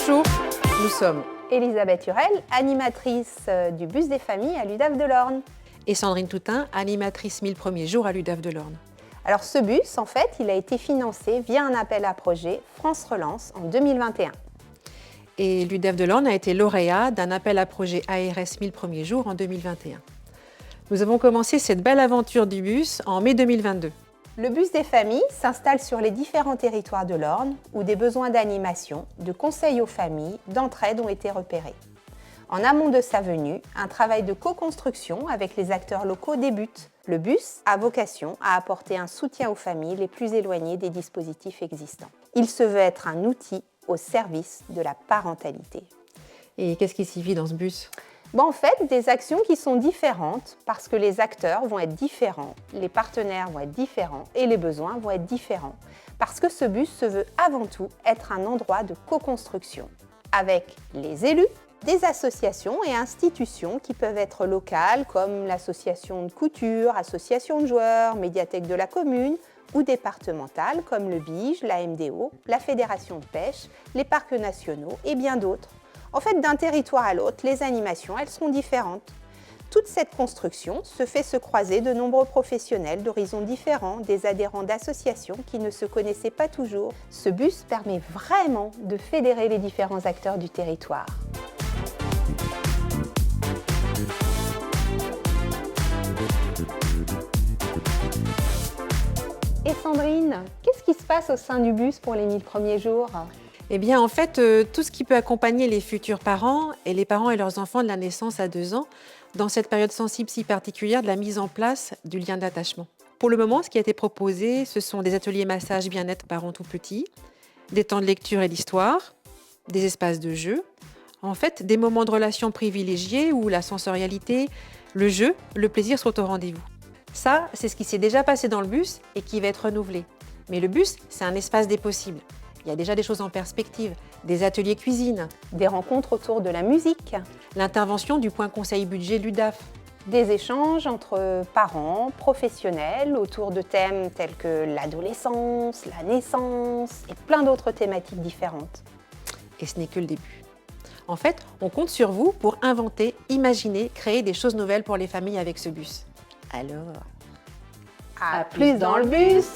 Bonjour, nous sommes Elisabeth Hurel, animatrice du bus des familles à l'UDAF de l'Orne. et Sandrine Toutain, animatrice 1000 premiers jours à l'UDAF de l'Orne. Alors ce bus, en fait, il a été financé via un appel à projet France Relance en 2021. Et l'UDAF de l'Orne a été lauréat d'un appel à projet ARS 1000 premiers jours en 2021. Nous avons commencé cette belle aventure du bus en mai 2022. Le bus des familles s'installe sur les différents territoires de l'Orne où des besoins d'animation, de conseils aux familles, d'entraide ont été repérés. En amont de sa venue, un travail de co-construction avec les acteurs locaux débute. Le bus a vocation à apporter un soutien aux familles les plus éloignées des dispositifs existants. Il se veut être un outil au service de la parentalité. Et qu'est-ce qui s'y vit dans ce bus ? En fait, des actions qui sont différentes parce que les acteurs vont être différents, les partenaires vont être différents et les besoins vont être différents. Parce que ce bus se veut avant tout être un endroit de co-construction avec les élus, des associations et institutions qui peuvent être locales comme l'association de couture, association de joueurs, médiathèque de la commune ou départementales comme le BIGE, la MDO, la Fédération de pêche, les parcs nationaux et bien d'autres. En fait, d'un territoire à l'autre, les animations, elles seront différentes. Toute cette construction se fait se croiser de nombreux professionnels d'horizons différents, des adhérents d'associations qui ne se connaissaient pas toujours. Ce bus permet vraiment de fédérer les différents acteurs du territoire. Et Sandrine, qu'est-ce qui se passe au sein du bus pour les 1000 premiers jours ? Eh bien, en fait, tout ce qui peut accompagner les futurs parents et les parents et leurs enfants de la naissance à 2 ans dans cette période sensible si particulière de la mise en place du lien d'attachement. Pour le moment, ce qui a été proposé, ce sont des ateliers massage bien-être parents tout petits, des temps de lecture et d'histoire, des espaces de jeu, en fait, des moments de relation privilégiés où la sensorialité, le jeu, le plaisir sont au rendez-vous. Ça, c'est ce qui s'est déjà passé dans le bus et qui va être renouvelé. Mais le bus, c'est un espace des possibles. Il y a déjà des choses en perspective, des ateliers cuisine, des rencontres autour de la musique, l'intervention du point conseil budget l'UDAF, des échanges entre parents, professionnels autour de thèmes tels que l'adolescence, la naissance et plein d'autres thématiques différentes. Et ce n'est que le début. En fait, on compte sur vous pour inventer, imaginer, créer des choses nouvelles pour les familles avec ce bus. Alors, à plus dans le bus!